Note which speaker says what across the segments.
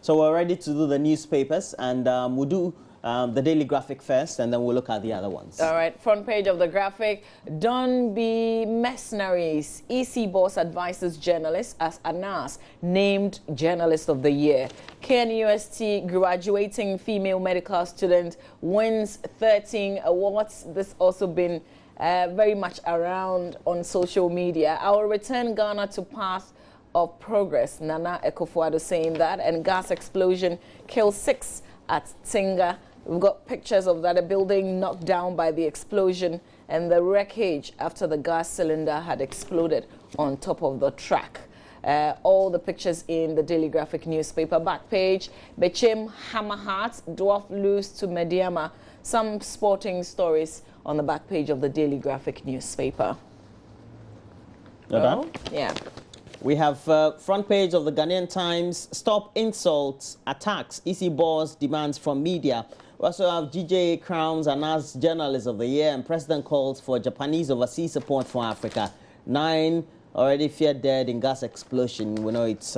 Speaker 1: So we're ready to do the newspapers, and we'll do the Daily Graphic first, and then we'll look at the other ones.
Speaker 2: All right, front page of the Graphic. Don't be mercenaries. EC boss advises journalists as Anas named Journalist of the Year. KNUST graduating female medical student wins 13 awards. This also been very much around on social media. I will return Ghana to path of progress. Nana Akufo-Addo saying that. And gas explosion kills 6 at Tinga. We've got pictures of that, a building knocked down by the explosion and the wreckage after the gas cylinder had exploded on top of the track. All the pictures in the Daily Graphic newspaper. Back page, Bechem Hammer Heart, Dwarf lose to Mediama. Some sporting stories on the back page of the Daily Graphic newspaper.
Speaker 1: Oh,
Speaker 2: yeah.
Speaker 1: We have front page of the Ghanaian Times, stop insults, attacks, EC boss demands from media. We also have GJ crowns Anas Journalist of the Year, and President calls for Japanese overseas support for Africa. 9 already feared dead in gas explosion. We know it's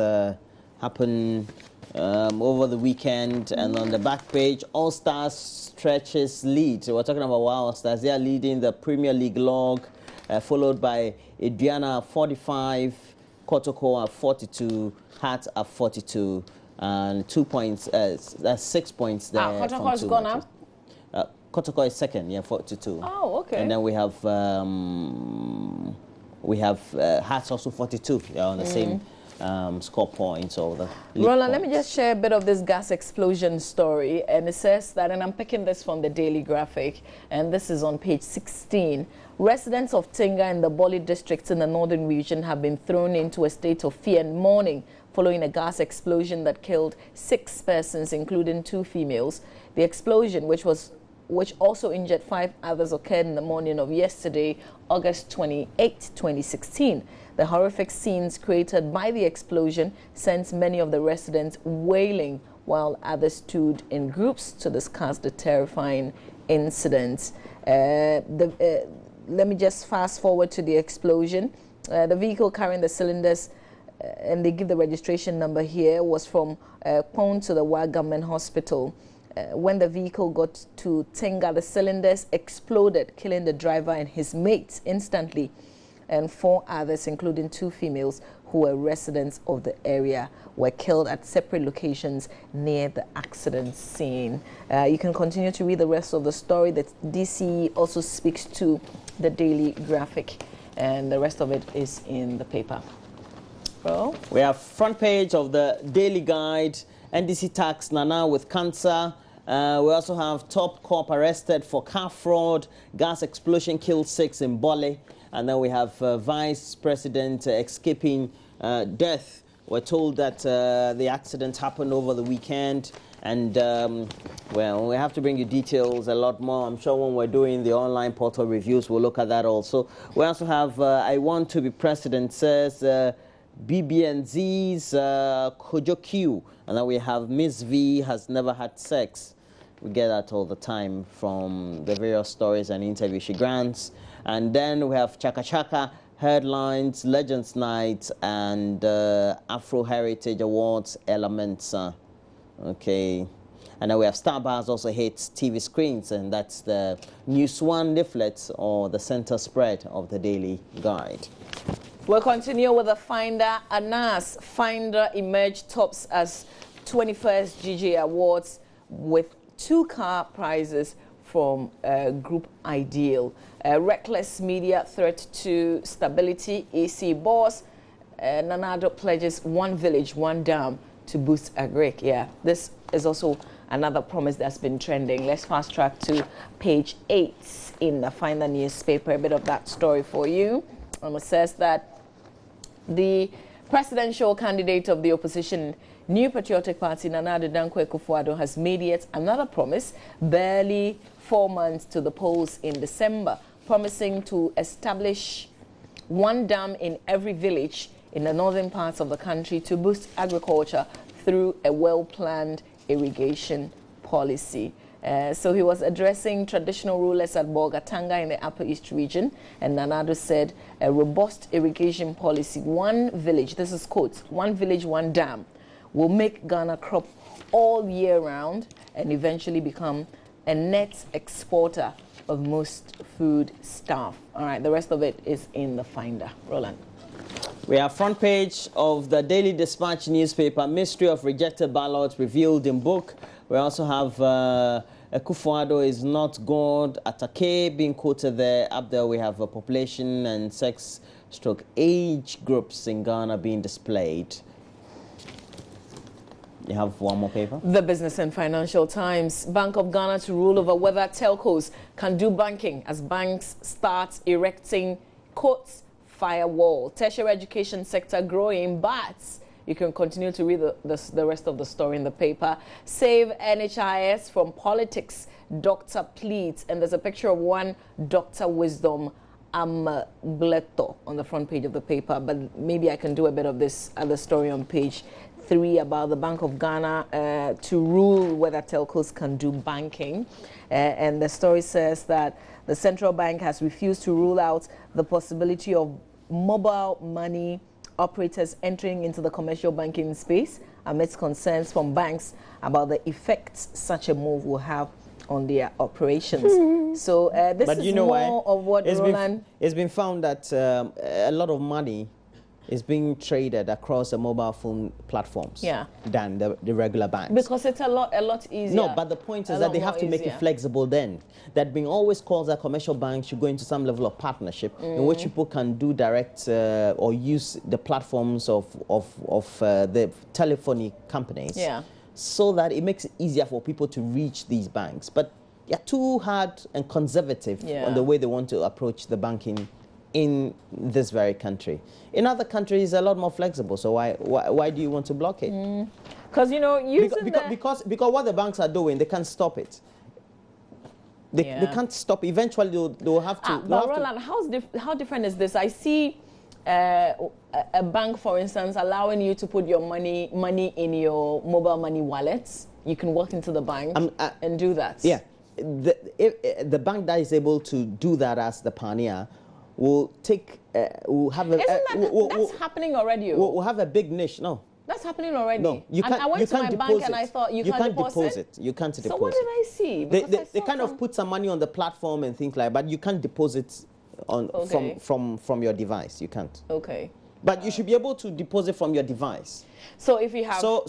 Speaker 1: happened over the weekend. And on the back page, All Stars stretches lead. So we're talking about All Stars. They are leading the Premier League log, followed by Adriana 45, Kotoko at 42, Hart at 42, and 2 points. That's 6 points there.
Speaker 2: Kotoko's gone up.
Speaker 1: Kotoko is second, yeah, 42.
Speaker 2: Oh, okay.
Speaker 1: And then we have Hart's also 42, yeah, on the same score points. So the
Speaker 2: Roland, let me just share a bit of this gas explosion story. And it says that, and I'm picking this from the Daily Graphic, and this is on page 16. Residents of Tinga and the Boli districts in the northern region have been thrown into a state of fear and mourning following a gas explosion that killed 6 persons, including 2 females. The explosion, which also injured 5 others, occurred in the morning of yesterday, August 28, 2016. The horrific scenes created by the explosion sent many of the residents wailing, while others stood in groups to discuss the terrifying incident. Let me just fast forward to the explosion. The vehicle carrying the cylinders, and they give the registration number here, was from Pong to the Wa Government Hospital. When the vehicle got to Tinga, the cylinders exploded, killing the driver and his mates instantly, and 4 others, including 2 females who were residents of the area, were killed at separate locations near the accident scene. You can continue to read the rest of the story. The DC also speaks to the Daily Graphic, and the rest of it is in the paper. Well,
Speaker 1: we have front page of the Daily Guide, NDC tax Nana with cancer. We also have top cop arrested for car fraud, gas explosion killed 6 in Bole. And then we have Vice President escaping death. We're told that the accident happened over the weekend. And, well, we have to bring you details a lot more. I'm sure when we're doing the online portal reviews, we'll look at that also. We also have I Want to Be President, says BBNZ's Kojo Q. And then we have Miss V has never had sex. We get that all the time from the various stories and interviews she grants. And then we have Chaka Chaka, Headlines, Legends Night, and Afro Heritage Awards elements. Okay. And then we have Starbars also hits TV screens, and that's the News One leaflets or the center spread of the Daily Guide.
Speaker 2: We'll continue with the Finder. Anas Finder emerged tops as 21st GJ Awards with 2 car prizes from Group Ideal. Reckless media threat to stability. EC boss Nana Addo pledges 1 village, 1 dam to boost agric. Yeah, this is also another promise that's been trending. Let's fast track to page 8 in the Finder newspaper. A bit of that story for you. It says that the presidential candidate of the opposition New Patriotic Party, Nana Addo Dankwa Akufo-Addo, has made yet another promise, barely 4 months to the polls in December, promising to establish 1 dam in every village in the northern parts of the country to boost agriculture through a well-planned irrigation policy. So he was addressing traditional rulers at Bolgatanga in the Upper East region, and Nana Addo said a robust irrigation policy, 1 village, this is quotes, 1 village, 1 dam, will make Ghana crop all year round and eventually become a net exporter of most food stuff. All right, the rest of it is in the Finder. Roland.
Speaker 1: We have front page of the Daily Dispatch newspaper, mystery of rejected ballots revealed in book. We also have Akufo-Addo is not God, Atake being quoted there. Up there we have a population and sex stroke age groups in Ghana being displayed. You have one more paper?
Speaker 2: The Business and Financial Times. Bank of Ghana to rule over whether telcos can do banking as banks start erecting quotes firewall. Tertiary education sector growing, but you can continue to read the rest of the story in the paper. Save NHIS from politics, doctor pleads. And there's a picture of one Dr. Wisdom Amagleto on the front page of the paper. But maybe I can do a bit of this other story on page 3 about the Bank of Ghana to rule whether telcos can do banking. And the story says that the central bank has refused to rule out the possibility of mobile money operators entering into the commercial banking space amidst concerns from banks about the effects such a move will have on their operations. So this
Speaker 1: but
Speaker 2: is
Speaker 1: you know
Speaker 2: more
Speaker 1: why?
Speaker 2: of what Roland...
Speaker 1: It's been found that a lot of money is being traded across the mobile phone platforms than the regular banks.
Speaker 2: Because it's a lot easier.
Speaker 1: No, but the point is that they have to make it flexible then. That being always calls that commercial banks should go into some level of partnership in which people can do direct or use the platforms of the telephony companies so that it makes it easier for people to reach these banks. But they're too hard and conservative on the way they want to approach the banking in this very country. In other countries, a lot more flexible. So why do you want to block it?
Speaker 2: Because you know,
Speaker 1: because what the banks are doing, they can't stop it. They can't stop. Eventually, they'll have to.
Speaker 2: But Roland, how different is this? I see a bank, for instance, allowing you to put your money in your mobile money wallets. You can walk into the bank and do that.
Speaker 1: Yeah, the bank that is able to do that as the pioneer will have a...
Speaker 2: That's happening already.
Speaker 1: We'll have a big niche. No.
Speaker 2: That's happening already.
Speaker 1: No,
Speaker 2: I went to my bank and I thought you can't deposit.
Speaker 1: You can't deposit.
Speaker 2: So what did I see?
Speaker 1: They kind of put some money on the platform and things like that, but you can't deposit from your device. You can't.
Speaker 2: Okay.
Speaker 1: But you should be able to deposit from your device.
Speaker 2: So if you have...
Speaker 1: So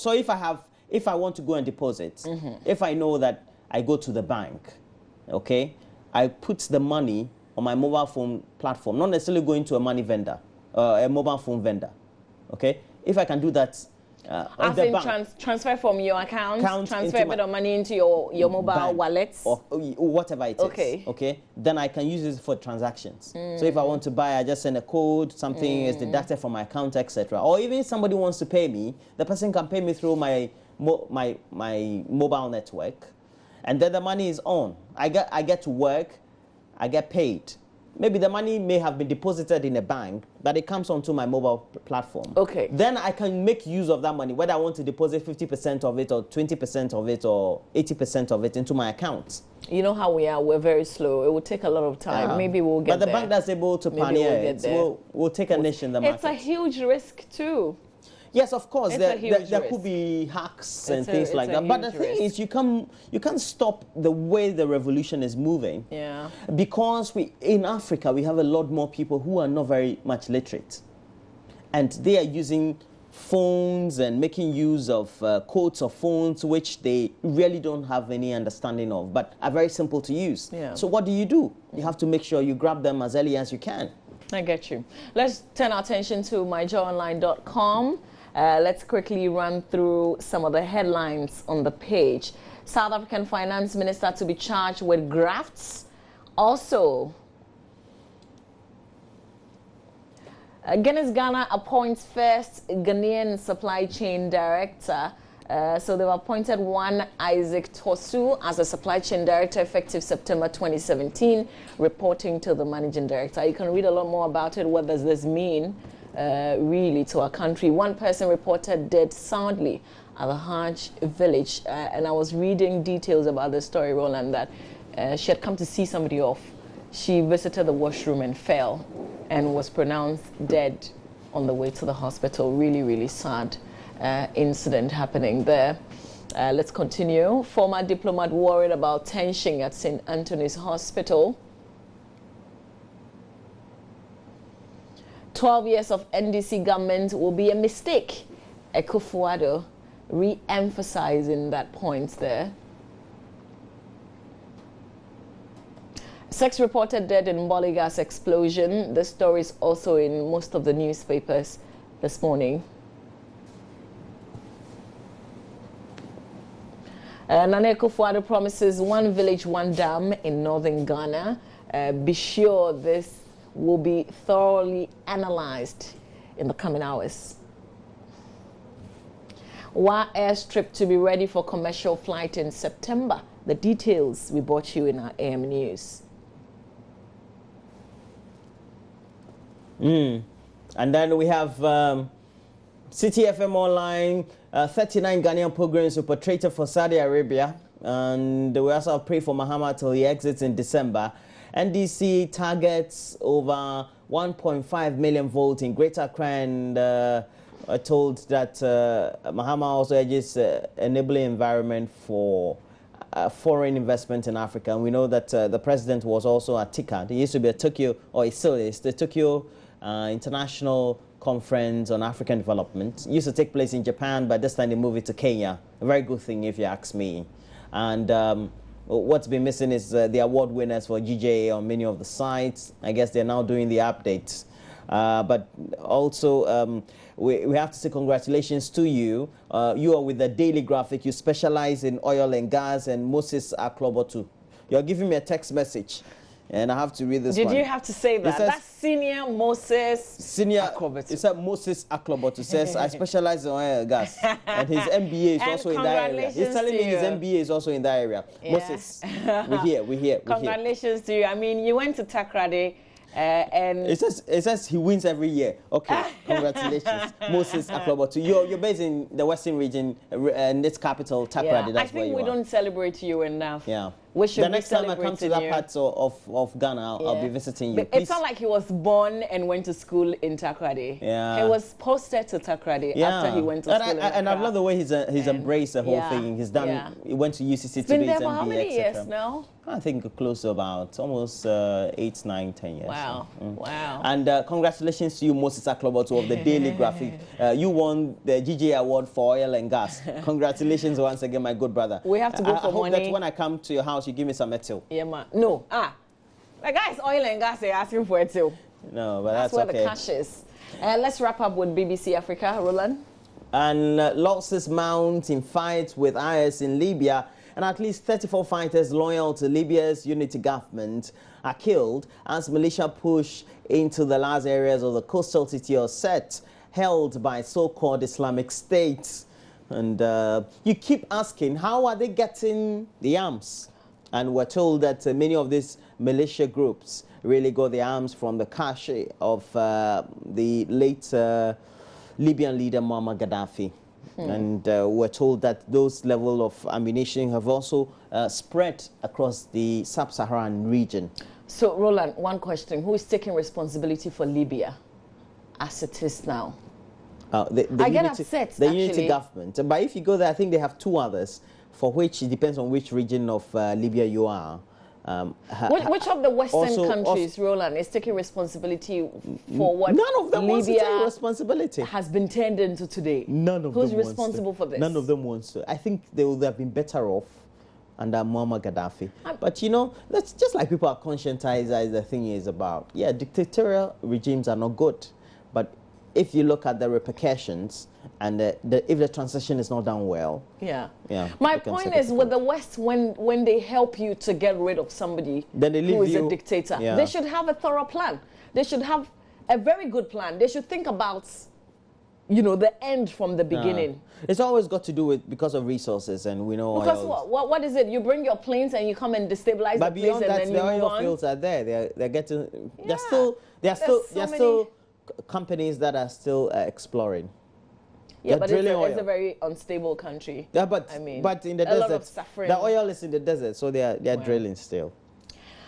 Speaker 1: if I want to go and deposit, if I know that I go to the bank, okay, I put the money on my mobile phone platform, not necessarily going to a money vendor, a mobile phone vendor, okay? If I can do that
Speaker 2: as in transfer from your account transfer a bit of money into your mobile wallet.
Speaker 1: Or whatever it is, okay? Then I can use it for transactions. So if I want to buy, I just send a code, something is deducted from my account, etc. Or even if somebody wants to pay me, the person can pay me through my mobile network, and then the money is on. I get to work, I get paid. Maybe the money may have been deposited in a bank, but it comes onto my mobile platform.
Speaker 2: Okay.
Speaker 1: Then I can make use of that money, whether I want to deposit 50% of it or 20% of it or 80% of it into my account.
Speaker 2: You know how we are, we're very slow. It will take a lot of time. Maybe we'll get there.
Speaker 1: But the bank that's able to pioneer it will take a niche in the market.
Speaker 2: It's a huge risk too.
Speaker 1: Yes, of course, there could be hacks and things like that. But the thing is, you can't stop the way the revolution is moving.
Speaker 2: Yeah.
Speaker 1: Because in Africa, we have a lot more people who are not very much literate. And they are using phones and making use of codes of phones, which they really don't have any understanding of, but are very simple to use.
Speaker 2: Yeah.
Speaker 1: So what do? You have to make sure you grab them as early as you can.
Speaker 2: I get you. Let's turn our attention to myjoyonline.com. Let's quickly run through some of the headlines on the page. South African Finance Minister to be charged with grafts. Also, Guinness Ghana appoints first Ghanaian supply chain director. So they've appointed one Isaac Tosu as a supply chain director effective September 2017, reporting to the managing director. You can read a lot more about it. What does this mean? Really to our country. One person reported dead soundly at the Hajj village, and I was reading details about the story, Roland, that she had come to see somebody off. She visited the washroom and fell and was pronounced dead on the way to the hospital. Really, really sad. incident happening there. Let's continue. Former diplomat worried about tension at St. Anthony's Hospital. 12 years of NDC government will be a mistake. Akufo-Addo re-emphasizing that point there. 6 reported dead in Mboli gas explosion. The story is also in most of the newspapers this morning. Nana Akufo-Addo promises 1 village, 1 dam in northern Ghana. Be sure this will be thoroughly analyzed in the coming hours. Wa airstrip to be ready for commercial flight in September. The details we brought you in our AM News.
Speaker 1: And then we have City FM Online, 39 Ghanaian pilgrims who portrayed for Saudi Arabia. And we also have Pray for Muhammad till he exits in December. NDC targets over 1.5 million votes in Greater Accra, and told that Muhammad also urges enabling environment for foreign investment in Africa. And we know that the president was also at TICAD. He used to be at Tokyo, or he still is, the Tokyo International Conference on African Development. It used to take place in Japan, but this time they moved it to Kenya. A very good thing, if you ask me. And what's been missing is the award winners for GJA on many of the sites. I guess they're now doing the updates. But also, we have to say congratulations to you. You are with the Daily Graphic. You specialize in oil and gas, and Moses Aklobotu. You're giving me a text message, and I have to read this one.
Speaker 2: Did you have to say that?
Speaker 1: Says,
Speaker 2: that's Senior Moses
Speaker 1: Aklobotu. It said Moses Aklobotu says, I specialize in oil and gas. And his MBA is also in that area. He's telling me his MBA is also in that area. Yeah. Moses, we're here.
Speaker 2: Congratulations to you. I mean, you went to Takoradi. And
Speaker 1: it says he wins every year. Okay, congratulations, Moses Aklobotu. You're based in the Western region, and its capital, Takoradi.
Speaker 2: Yeah,
Speaker 1: that's
Speaker 2: I think we don't celebrate you enough.
Speaker 1: Yeah.
Speaker 2: We should
Speaker 1: the next time I come to that part of Ghana, I'll be visiting you.
Speaker 2: It's not like he was born and went to school in Takoradi.
Speaker 1: Yeah.
Speaker 2: He was posted to Takoradi after he went to school in Accra.
Speaker 1: And I love the way he's embraced the whole thing. He's done. Yeah. He went to UCC to do his MBA.
Speaker 2: Been there for how many years now?
Speaker 1: I think close to about almost 8, 9, 10 years.
Speaker 2: Wow. Wow.
Speaker 1: And congratulations to you, Moses Aklobotu of the Daily Graphic. You won the GJ Award for Oil and Gas. Congratulations once again, my good brother.
Speaker 2: We have to go for
Speaker 1: I hope
Speaker 2: money.
Speaker 1: that when I come to your house, you give me some metal.
Speaker 2: Yeah, man. No. The guys, oil and gas, they're asking for it too.
Speaker 1: No, but that's
Speaker 2: where
Speaker 1: okay.
Speaker 2: the cash is. Let's wrap up with BBC Africa, Roland.
Speaker 1: And losses mount in fights with IS in Libya. And at least 34 fighters loyal to Libya's unity government are killed as militia push into the last areas of the coastal city of Sirte, held by so-called Islamic State. And you keep asking, how are they getting the arms? And we're told that many of these militia groups really got the arms from the cache of the late Libyan leader Muammar Gaddafi. And we're told that those level of ammunition have also spread across the sub-Saharan region. So,
Speaker 2: Roland, one question. Who is taking responsibility for Libya as it is now?
Speaker 1: I get upset, the unity government. But if you go there, I think they have 2 others, for which it depends on which region of Libya you are.
Speaker 2: Which of the Western countries, Roland, is taking responsibility for what
Speaker 1: none of them wants to take responsibility
Speaker 2: has been turned into today?
Speaker 1: None of
Speaker 2: Who's
Speaker 1: them
Speaker 2: responsible for this?
Speaker 1: None of them wants to. I think they would have been better off under Muammar Gaddafi. But you know, that's just like people are conscientized as the thing is about. Yeah, dictatorial regimes are not good, but if you look at the repercussions and if the transition is not done well.
Speaker 2: Yeah. My point is with the West, when they help you to get rid of somebody who is a dictator, they should have a thorough plan. They should have a very good plan. They should think about, you know, the end from the beginning.
Speaker 1: It's always got to do with because of resources, and we know.
Speaker 2: Because what is it? You bring your planes and you come and destabilize the place, and then you move on.
Speaker 1: The oil fields are there. They're getting. They're still companies that are still exploring.
Speaker 2: Yeah, but it's a very unstable country.
Speaker 1: Yeah, but I mean, but in the desert,
Speaker 2: lot of suffering.
Speaker 1: The oil is in the desert, so they're drilling still.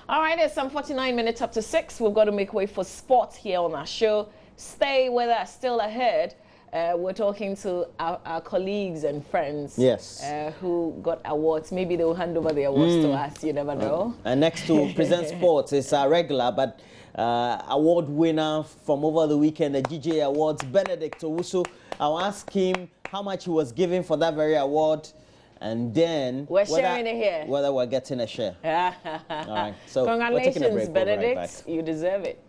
Speaker 2: All right, it's some 49 minutes up to 6. We've got to make way for sports here on our show. Stay with us. Still ahead, we're talking to our colleagues and friends.
Speaker 1: Yes.
Speaker 2: Who got awards. Maybe they'll hand over the awards to us. You never know.
Speaker 1: And next to Present Sports is our regular, but award winner from over the weekend, the GJ Awards, Benedict Owusu. I'll ask him how much he was given for that very award, and then
Speaker 2: we're sharing it here.
Speaker 1: Whether we're getting a share. All right. So
Speaker 2: congratulations,
Speaker 1: we're taking a break.
Speaker 2: Benedict.
Speaker 1: Right back.
Speaker 2: You deserve it.